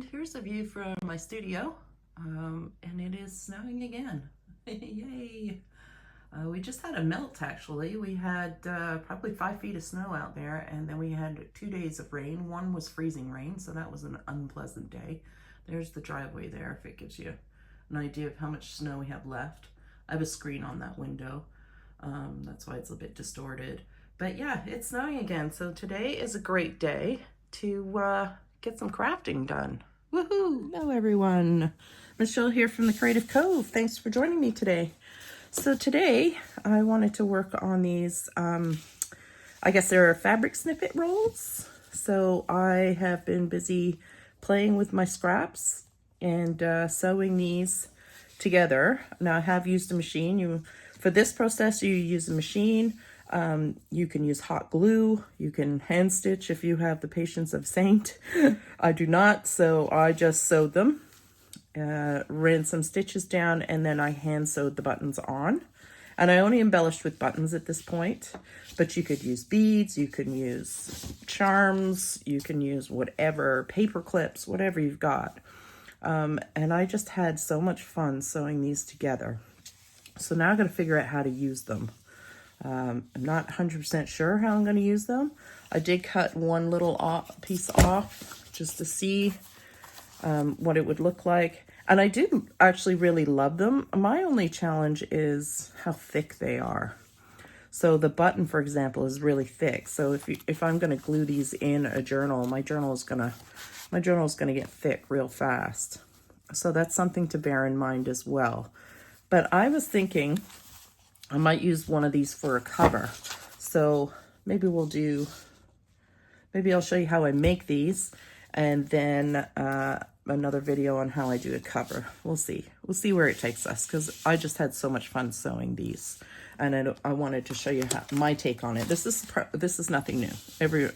And here's a view from my studio, and it is snowing again. Yay! We just had a melt actually. We had probably 5 feet of snow out there, and then we had 2 days of rain. One was freezing rain, so that was an unpleasant day. There's the driveway there, if it gives you an idea of how much snow we have left. I have a screen on that window. That's why it's a bit distorted. But yeah, it's snowing again, so today is a great day to get some crafting done. Woohoo! Hello everyone. Michelle here from the Creative Cove. Thanks for joining me today. So today I wanted to work on these, I guess they're fabric snippet rolls. So I have been busy playing with my scraps and sewing these together. Now I have used a machine. For this process you use a machine. You can use hot glue, you can hand stitch if you have the patience of a saint. I do not, so I just sewed them, ran some stitches down, and then I hand sewed the buttons on. And I only embellished with buttons at this point, but you could use beads, you can use charms, you can use whatever, paper clips, whatever you've got. And I just had so much fun sewing these together. So now I've got to figure out how to use them. I'm not 100% sure how I'm going to use them. I did cut one little piece off just to see what it would look like. And I do actually really love them. My only challenge is how thick they are. So the button, for example, is really thick. So if I'm going to glue these in a journal, my journal is going to get thick real fast. So that's something to bear in mind as well. But I was thinking I might use one of these for a cover. So maybe I'll show you how I make these, and then another video on how I do a cover. We'll see where it takes us, because I just had so much fun sewing these, and I wanted to show you my take on it. This is nothing new.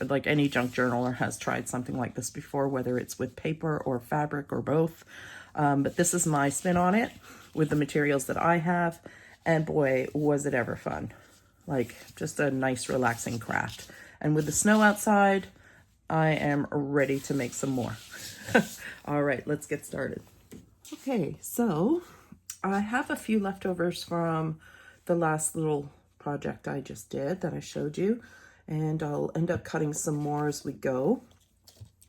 Like any junk journaler has tried something like this before, whether it's with paper or fabric or both. But this is my spin on it with the materials that I have. And boy, was it ever fun. Like, just a nice, relaxing craft. And with the snow outside, I am ready to make some more. All right, let's get started. Okay, so I have a few leftovers from the last little project I just did that I showed you. And I'll end up cutting some more as we go.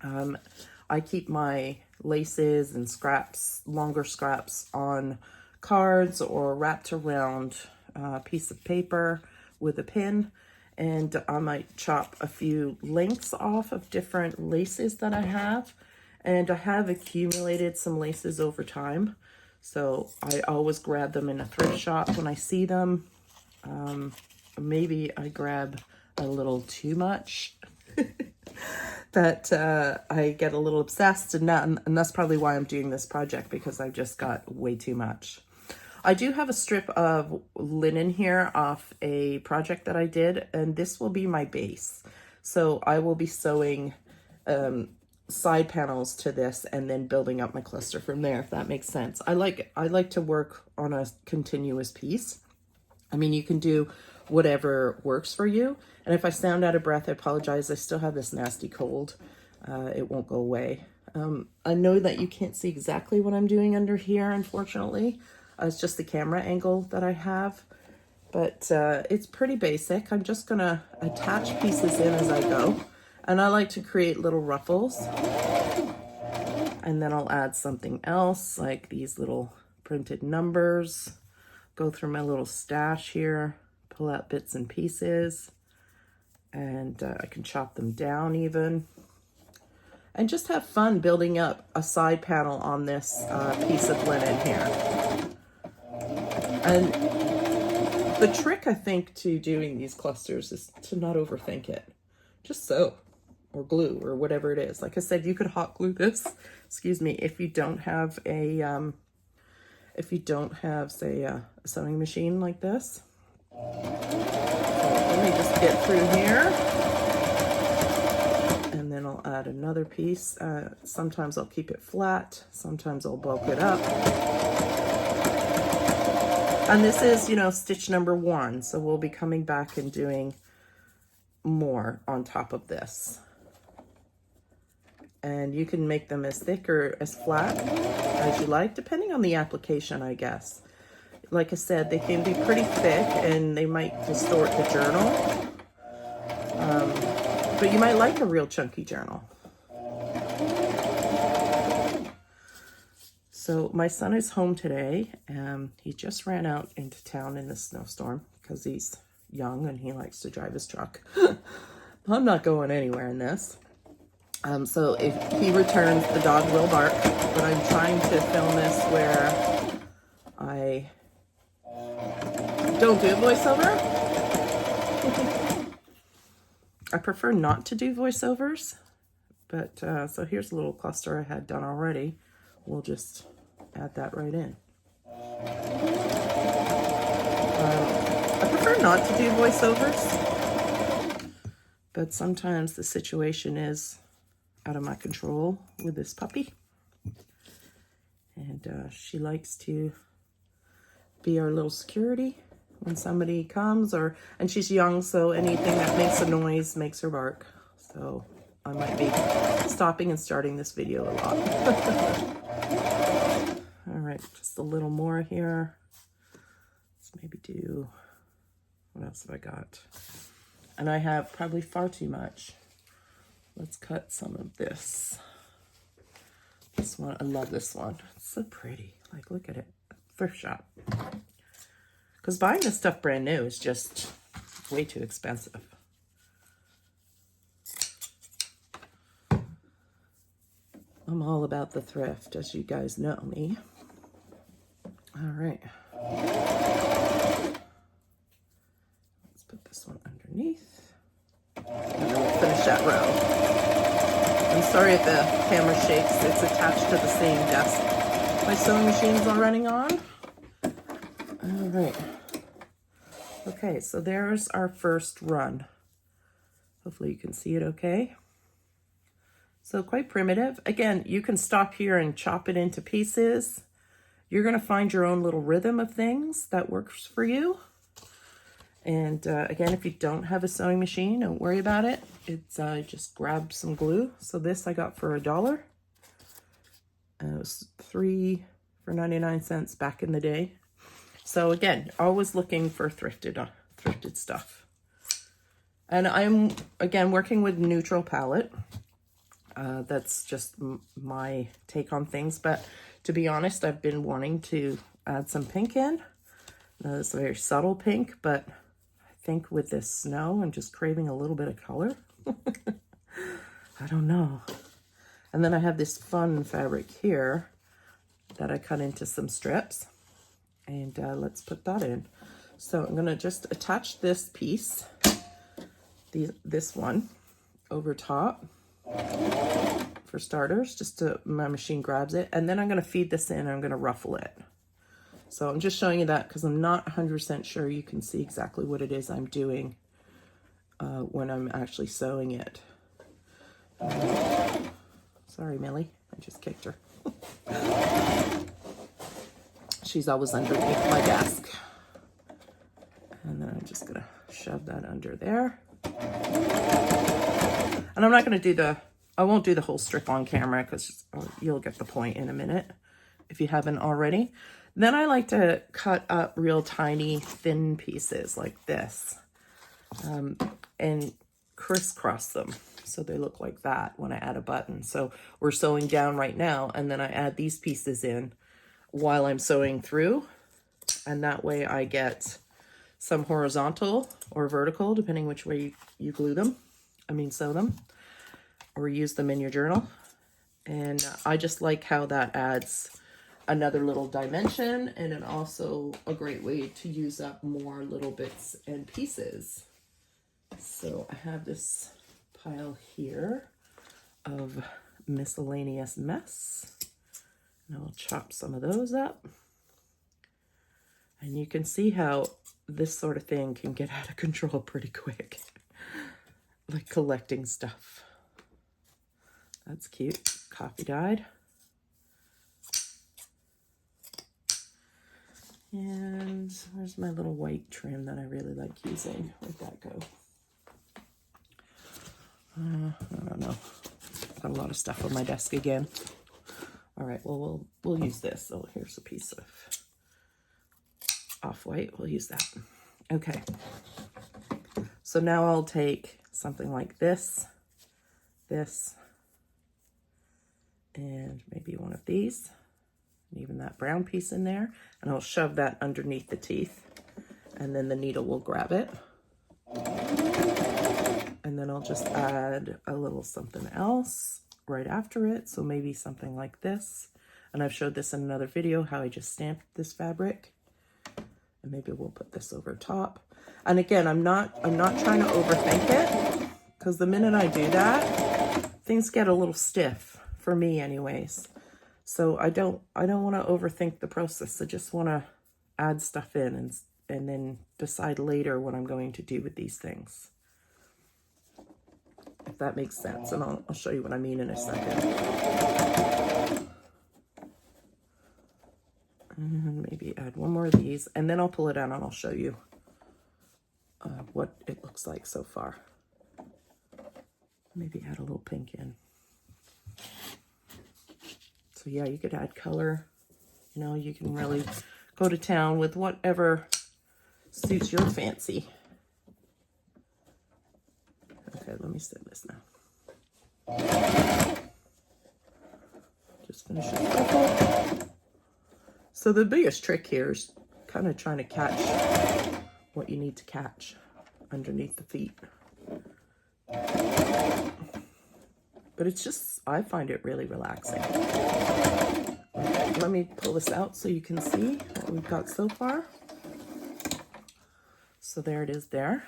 I keep my laces and scraps, longer scraps, on cards or wrapped around a piece of paper with a pin, and I might chop a few lengths off of different laces that I have. And I have accumulated some laces over time, so I always grab them in a thrift shop when I see them. Maybe I grab a little too much that I get a little obsessed, and that's probably why I'm doing this project, because I've just got way too much. I do have a strip of linen here off a project that I did, and this will be my base. So I will be sewing side panels to this and then building up my cluster from there, if that makes sense. I like to work on a continuous piece. I mean, you can do whatever works for you. And if I sound out of breath, I apologize. I still have this nasty cold. It won't go away. I know that you can't see exactly what I'm doing under here, unfortunately. It's just the camera angle that I have, but it's pretty basic. I'm just gonna attach pieces in as I go, and I like to create little ruffles, and then I'll add something else like these little printed numbers, go through my little stash here, pull out bits and pieces, and I can chop them down even, and just have fun building up a side panel on this piece of linen here. And the trick, I think, to doing these clusters is to not overthink it. Just sew or glue or whatever it is. Like I said, you could hot glue this, excuse me, if you don't have a, say, a sewing machine like this. So let me just get through here. And then I'll add another piece. Sometimes I'll keep it flat. Sometimes I'll bulk it up. And this is, stitch number 1. So we'll be coming back and doing more on top of this. And you can make them as thick or as flat as you like, depending on the application, I guess. Like I said, they can be pretty thick and they might distort the journal. But you might like a real chunky journal. So my son is home today. He just ran out into town in the snowstorm because he's young and he likes to drive his truck. I'm not going anywhere in this. So if he returns, the dog will bark, but I'm trying to film this where I don't do voiceover. I prefer not to do voiceovers, but so here's a little cluster I had done already. We'll just add that right in. I prefer not to do voiceovers, but sometimes the situation is out of my control with this puppy. And she likes to be our little security when somebody comes, and she's young, so anything that makes a noise makes her bark. So I might be stopping and starting this video a lot. All right, just a little more here. Let's maybe do, what else have I got? And I have probably far too much. Let's cut some of this. This one, I love this one. It's so pretty. Like, look at it. Thrift shop. Because buying this stuff brand new is just way too expensive. I'm all about the thrift, as you guys know me. All right. Let's put this one underneath. And then we'll finish that row. I'm sorry if the camera shakes. It's attached to the same desk my sewing machine's all running on. All right. Okay, so there's our first run. Hopefully you can see it okay. So quite primitive. Again, you can stop here and chop it into pieces. You're going to find your own little rhythm of things that works for you. And again, if you don't have a sewing machine, don't worry about it. It's just grab some glue. So this I got for $1. It was $3 for 99 cents back in the day. So again, always looking for thrifted stuff. And I'm again working with neutral palette. That's just my take on things. But to be honest, I've been wanting to add some pink in. It's a very subtle pink, but I think with this snow, I'm just craving a little bit of color. I don't know. And then I have this fun fabric here that I cut into some strips. And let's put that in. So I'm going to just attach this piece, this one, over top for starters, just to, my machine grabs it. And then I'm going to feed this in and I'm going to ruffle it. So I'm just showing you that because I'm not 100% sure you can see exactly what it is I'm doing when I'm actually sewing it. Sorry, Millie, I just kicked her. She's always underneath my desk. And then I'm just gonna shove that under there. And I'm not gonna do I won't do the whole strip on camera because you'll get the point in a minute if you haven't already. Then I like to cut up real tiny thin pieces like this and crisscross them so they look like that when I add a button. So we're sewing down right now and then I add these pieces in while I'm sewing through, and that way I get some horizontal or vertical depending which way you glue them, sew them or use them in your journal. And I just like how that adds another little dimension, and then also a great way to use up more little bits and pieces. So I have this pile here of miscellaneous mess, and I'll chop some of those up. And you can see how this sort of thing can get out of control pretty quick, like collecting stuff. That's cute. Coffee dyed. And where's my little white trim that I really like using? Where'd that go? I don't know. Got a lot of stuff on my desk again. All right, well, we'll use this. Oh, here's a piece of off-white. We'll use that. Okay. So now I'll take something like this, and maybe one of these, and even that brown piece in there, and I'll shove that underneath the teeth, and then the needle will grab it. And then I'll just add a little something else right after it. So maybe something like this. And I've showed this in another video, how I just stamped this fabric. And maybe we'll put this over top. And again, I'm not trying to overthink it, because the minute I do that, things get a little stiff for me anyways. So I don't want to overthink the process. I just want to add stuff in and then decide later what I'm going to do with these things. If that makes sense, and I'll show you what I mean in a second. And maybe add one more of these, and then I'll pull it out and I'll show you what it looks like so far. Maybe add a little pink in. So yeah, you could add color. You know, you can really go to town with whatever suits your fancy. Okay, let me set this now. Just finish it. So the biggest trick here is kind of trying to catch what you need to catch underneath the feet. But it's just, I find it really relaxing. Okay, let me pull this out so you can see what we've got so far. So there it is there.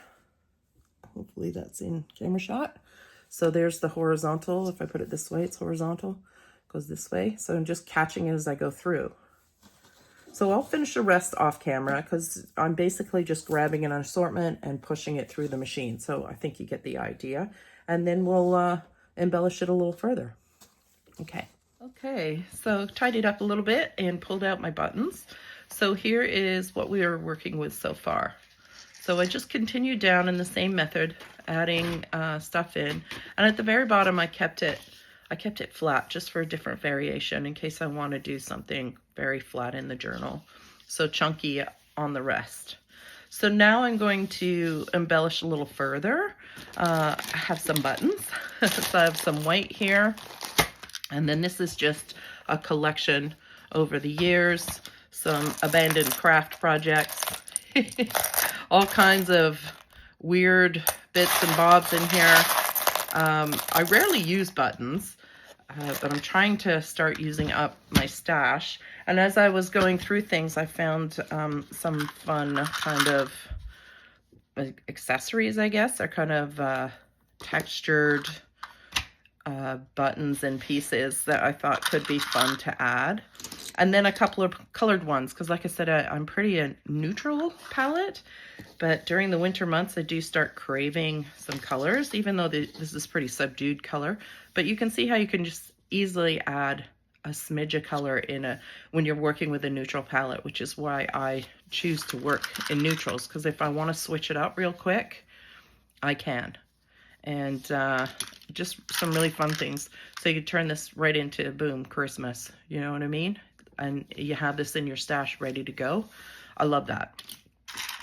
Hopefully that's in camera shot. So there's the horizontal. If I put it this way, it's horizontal. Goes this way. So I'm just catching it as I go through. So I'll finish the rest off camera, because I'm basically just grabbing an assortment and pushing it through the machine. So I think you get the idea. And then we'll embellish it a little further. Okay, so tidied up a little bit and pulled out my buttons. So here is what we are working with so far. So I just continued down in the same method, adding stuff in. And at the very bottom, I kept it flat just for a different variation in case I want to do something very flat in the journal. So chunky on the rest. So now I'm going to embellish a little further. I have some buttons. So I have some white here. And then this is just a collection over the years, some abandoned craft projects, all kinds of weird bits and bobs in here. I rarely use buttons. But I'm trying to start using up my stash. And as I was going through things, I found some fun kind of accessories, I guess. They're kind of textured buttons and pieces that I thought could be fun to add. And then a couple of colored ones, because like I said, I'm pretty a neutral palette. But during the winter months, I do start craving some colors, even though this is pretty subdued color. But you can see how you can just easily add a smidge of color when you're working with a neutral palette, which is why I choose to work in neutrals, because if I want to switch it up real quick, I can. And just some really fun things. So you could turn this right into, boom, Christmas. You know what I mean? And you have this in your stash ready to go. I love that.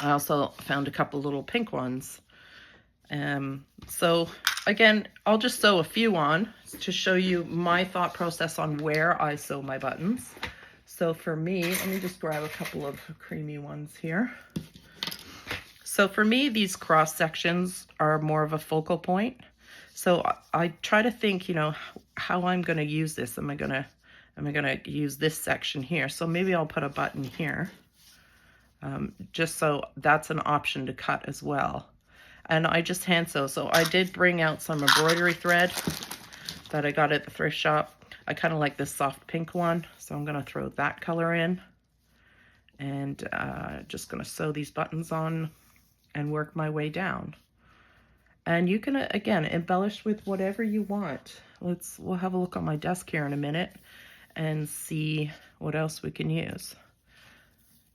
I also found a couple little pink ones. So again, I'll just sew a few on to show you my thought process on where I sew my buttons. So for me, let me just grab a couple of creamy ones here. So for me, these cross sections are more of a focal point. So I try to think, you know, how I'm going to use this. Am I going to use this section here? So maybe I'll put a button here, just so that's an option to cut as well. And I just hand sew. So I did bring out some embroidery thread that I got at the thrift shop. I kind of like this soft pink one, so I'm going to throw that color in. And just going to sew these buttons on and work my way down. And you can, again, embellish with whatever you want. We'll have a look on my desk here in a minute and see what else we can use.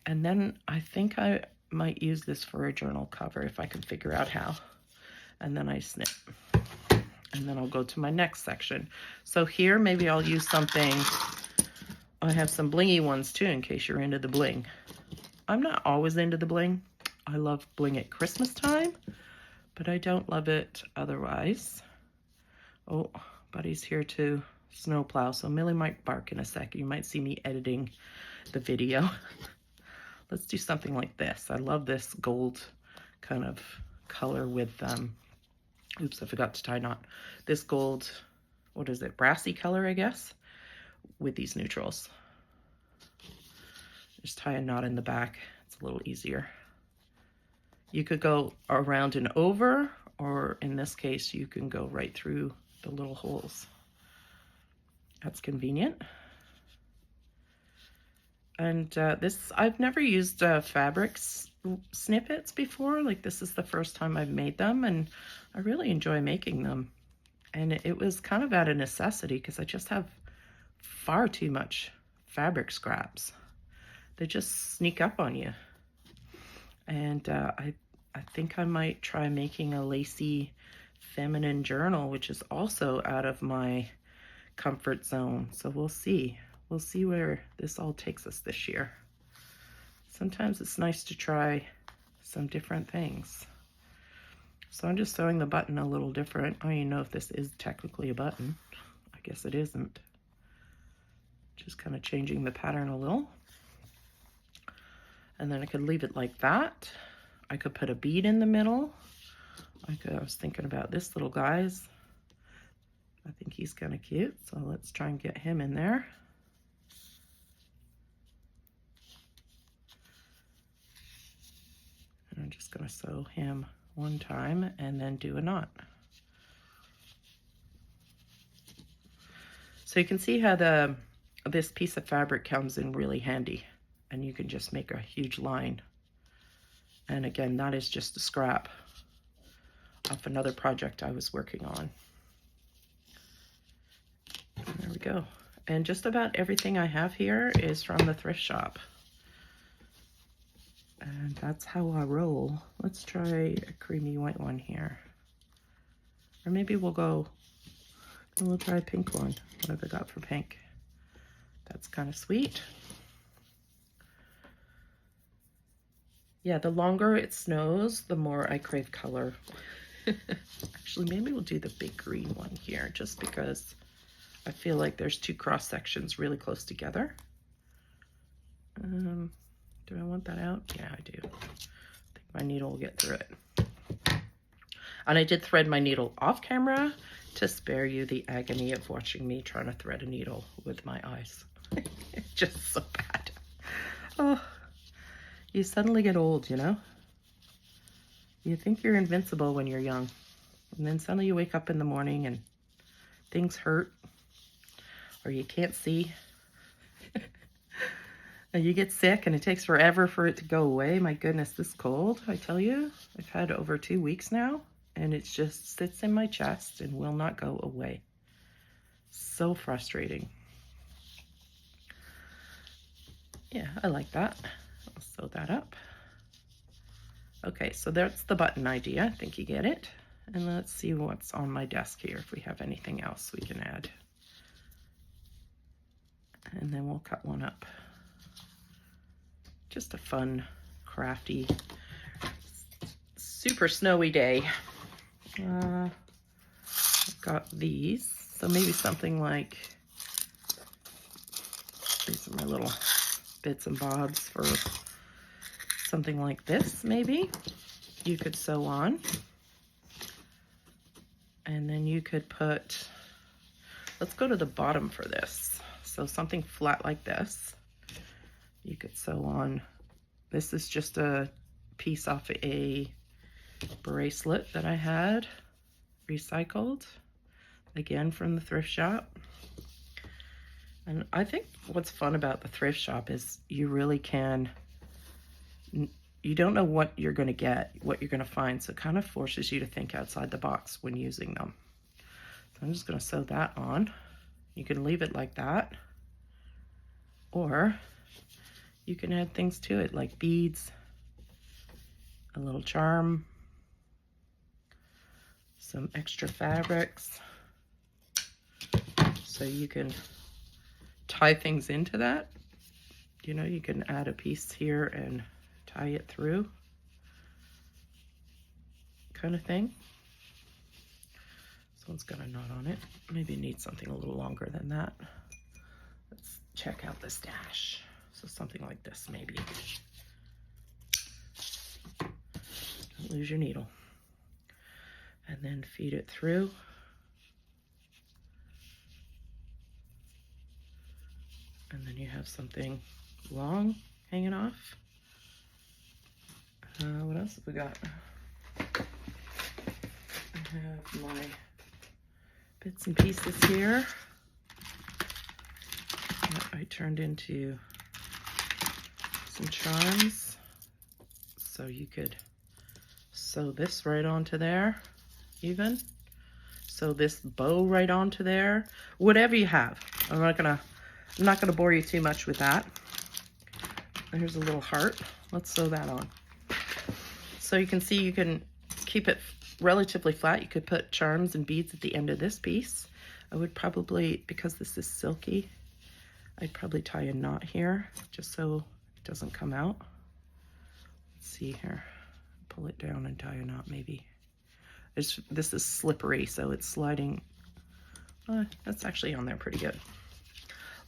And then I think I might use this for a journal cover if I can figure out how. And then I snip. and then I'll go to my next section. So here, maybe I'll use something. I have some blingy ones too, in case you're into the bling. I'm not always into the bling. I love bling at Christmas time, but I don't love it otherwise. Oh, Buddy's here to snowplow, so Millie might bark in a sec. You might see me editing the video. Let's do something like this. I love this gold kind of color with, oops, I forgot to tie a knot. This gold, what is it, brassy color, I guess, with these neutrals. Just tie a knot in the back. It's a little easier. You could go around and over, or in this case, you can go right through the little holes. That's convenient. And this, I've never used fabric snippets before. Like, this is the first time I've made them, and I really enjoy making them. And it was kind of out of necessity because I just have far too much fabric scraps. They just sneak up on you. And I think I might try making a lacy feminine journal, which is also out of my comfort zone. So we'll see. We'll see where this all takes us this year. Sometimes it's nice to try some different things. So I'm just sewing the button a little different. I don't even know if this is technically a button. I guess it isn't. Just kind of changing the pattern a little. And then I could leave it like that. I could put a bead in the middle. I was thinking about this little guy's. I think he's kind of cute, so let's try and get him in there. And I'm just going to sew him one time and then do a knot. So you can see how this piece of fabric comes in really handy, and you can just make a huge line. And again, that is just a scrap off another project I was working on. And there we go. And just about everything I have here is from the thrift shop. And that's how I roll. Let's try a creamy white one here. Or maybe we'll try a pink one. What have I got for pink? That's kind of sweet. Yeah, the longer it snows, the more I crave color. Actually, maybe we'll do the big green one here, just because I feel like there's two cross sections really close together. Do I want that out? Yeah, I do. I think my needle will get through it. And I did thread my needle off camera to spare you the agony of watching me trying to thread a needle with my eyes. It's just so bad. Oh, you suddenly get old, you know? You think you're invincible when you're young. And then suddenly you wake up in the morning and things hurt. Or you can't see. And you get sick and it takes forever for it to go away. My goodness, this cold, I tell you. I've had over 2 weeks now. And it just sits in my chest and will not go away. So frustrating. Yeah, I like that. I'll sew that up. Okay, so that's the button idea. I think you get it. And let's see what's on my desk here, if we have anything else we can add. And then we'll cut one up. Just a fun, crafty, super snowy day. I've got these, so maybe something like, these are my little bits and bobs for something like this, maybe. You could sew on. And then you could put, let's go to the bottom for this. So something flat like this. You could sew on. This is just a piece off a bracelet that I had recycled, again from the thrift shop. And I think what's fun about the thrift shop is you really can, you don't know what you're going to get, what you're going to find, so it kind of forces you to think outside the box when using them. So I'm just going to sew that on. You can leave it like that, or you can add things to it like beads, a little charm, some extra fabrics. So you can tie things into that. You know, you can add a piece here and tie it through, kind of thing. This one's got a knot on it. Maybe it needs something a little longer than that. Let's check out the stash. So something like this, maybe. Don't lose your needle. And then feed it through. And then you have something long hanging off. What else have we got? I have my bits and pieces here that I turned into some charms. So you could sew this right onto there, even. Sew this bow right onto there. Whatever you have. I'm not gonna bore you too much with that. Here's a little heart. Let's sew that on. So you can see you can keep it relatively flat. You could put charms and beads at the end of this piece. I would probably, because this is silky, I'd probably tie a knot here just so it doesn't come out. Let's see here. Pull it down and tie a knot maybe. This is slippery, so it's sliding. That's actually on there pretty good.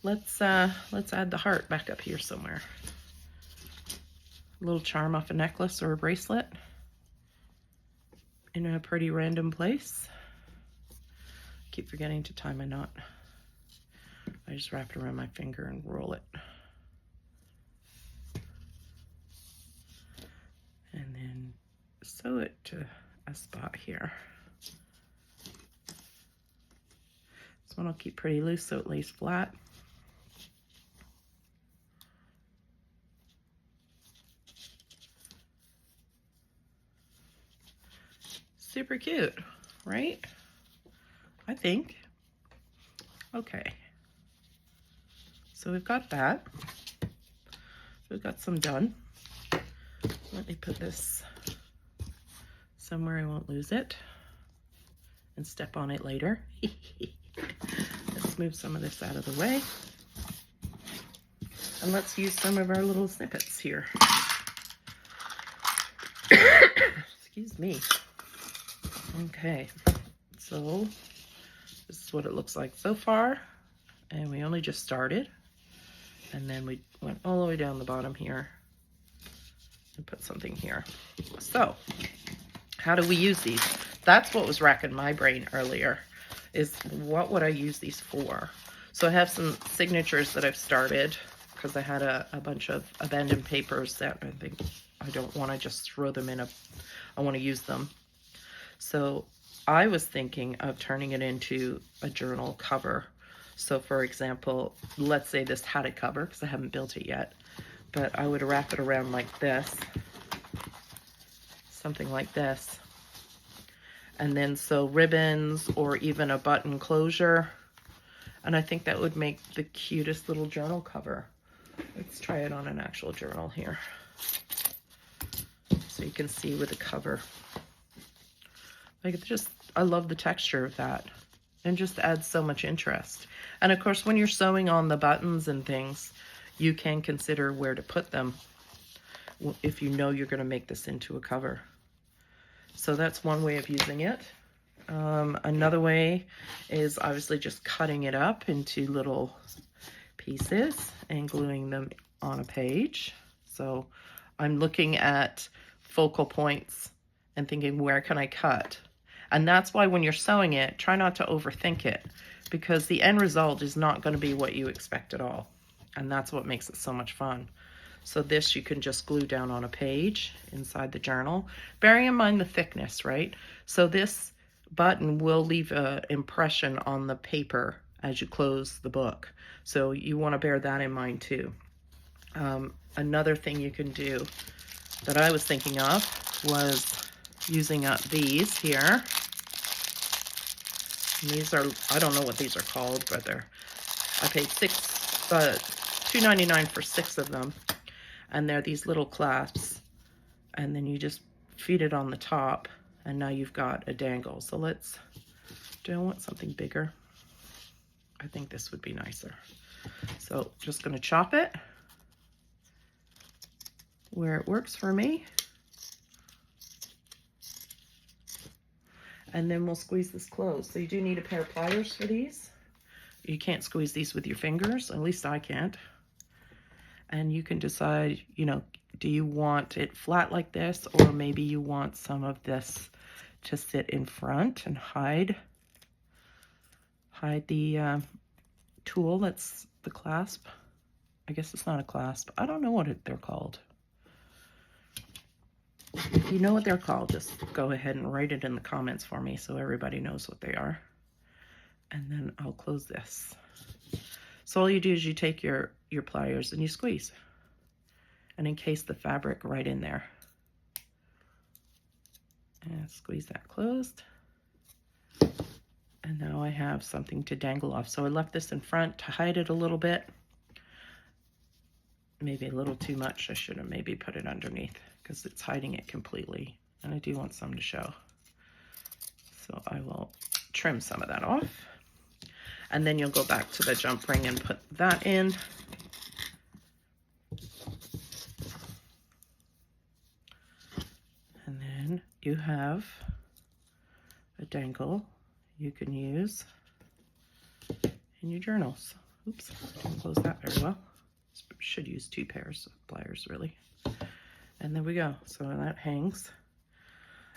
Let's add the heart back up here somewhere. A little charm off a necklace or a bracelet in a pretty random place. Keep forgetting to tie my knot. I just wrap it around my finger and roll it. And then sew it to a spot here. This one I'll keep pretty loose so it lays flat. Super cute, right? I think. Okay. So we've got that. We've got some done. Let me put this somewhere I won't lose it and step on it later. Let's move some of this out of the way. And let's use some of our little snippets here. Excuse me. Okay, so this is what it looks like so far, and we only just started, and then we went all the way down the bottom here and put something here. So how do we use these? That's what was racking my brain earlier, is what would I use these for? So I have some signatures that I've started because I had a bunch of abandoned papers that I think I don't want to just throw them in I want to use them. So I was thinking of turning it into a journal cover. So for example, let's say this had a cover, because I haven't built it yet, but I would wrap it around like this, something like this, and then sew ribbons or even a button closure. And I think that would make the cutest little journal cover. Let's try it on an actual journal here, so you can see with the cover. Like, I love the texture of that, and just adds so much interest. And of course, when you're sewing on the buttons and things, you can consider where to put them if you know you're going to make this into a cover. So that's one way of using it. Another way is obviously just cutting it up into little pieces and gluing them on a page. So I'm looking at focal points and thinking, where can I cut? And that's why when you're sewing it, try not to overthink it, because the end result is not going to be what you expect at all. And that's what makes it so much fun. So this you can just glue down on a page inside the journal, bearing in mind the thickness, right? So this button will leave an impression on the paper as you close the book. So you want to bear that in mind too. Another thing you can do that I was thinking of was using up these here. And these are, I don't know what these are called, but I paid $2.99 for 6 of them. And they're these little clasps. And then you just feed it on the top And now you've got a dangle. So do I want something bigger? I think this would be nicer. So just gonna chop it where it works for me. And then we'll squeeze this closed. So you do need a pair of pliers for these. You can't squeeze these with your fingers, at least I can't. And you can decide, you know, do you want it flat like this, or maybe you want some of this to sit in front and hide the tool that's the clasp. I guess it's not a clasp. I don't know what they're called. If you know what they're called, just go ahead and write it in the comments for me so everybody knows what they are. And then I'll close this. So all you do is you take your pliers and you squeeze and encase the fabric right in there. And squeeze that closed. And now I have something to dangle off. So I left this in front to hide it a little bit. Maybe a little too much. I should have maybe put it underneath because it's hiding it completely. And I do want some to show. So I will trim some of that off. And then you'll go back to the jump ring and put that in. And then you have a dangle you can use in your journals. Oops, didn't close that very well. Should use 2 pairs of pliers, really. And there we go. So that hangs.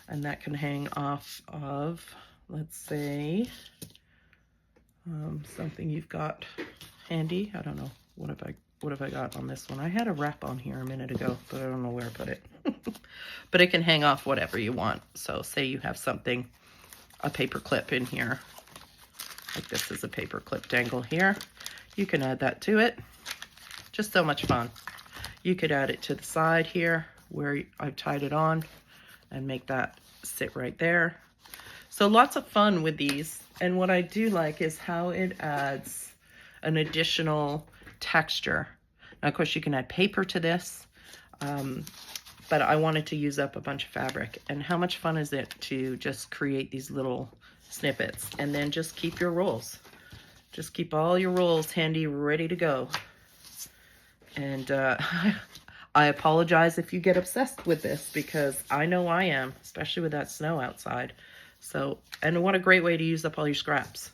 And that can hang off of, let's say, something you've got handy. I don't know. What have I got on this one? I had a wrap on here a minute ago, but I don't know where I put it. But it can hang off whatever you want. So say you have something, a paper clip in here. Like this is a paper clip dangle here. You can add that to it. Just so much fun. You could add it to the side here where I've tied it on and make that sit right there. So lots of fun with these. And what I do like is how it adds an additional texture. Now, of course, you can add paper to this, but I wanted to use up a bunch of fabric. And how much fun is it to just create these little snippets and then just keep your rolls. Just keep all your rolls handy, ready to go. And I apologize if you get obsessed with this, because I know I am, especially with that snow outside. So, and what a great way to use up all your scraps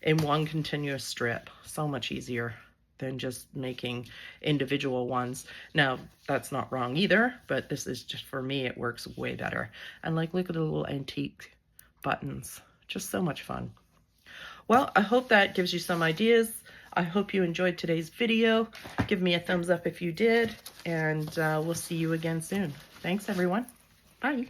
in one continuous strip. So much easier than just making individual ones. Now, that's not wrong either, but this is just, for me, it works way better. And like, look at the little antique buttons. Just so much fun. Well, I hope that gives you some ideas. I hope you enjoyed today's video. Give me a thumbs up if you did, and we'll see you again soon. Thanks, everyone. Bye.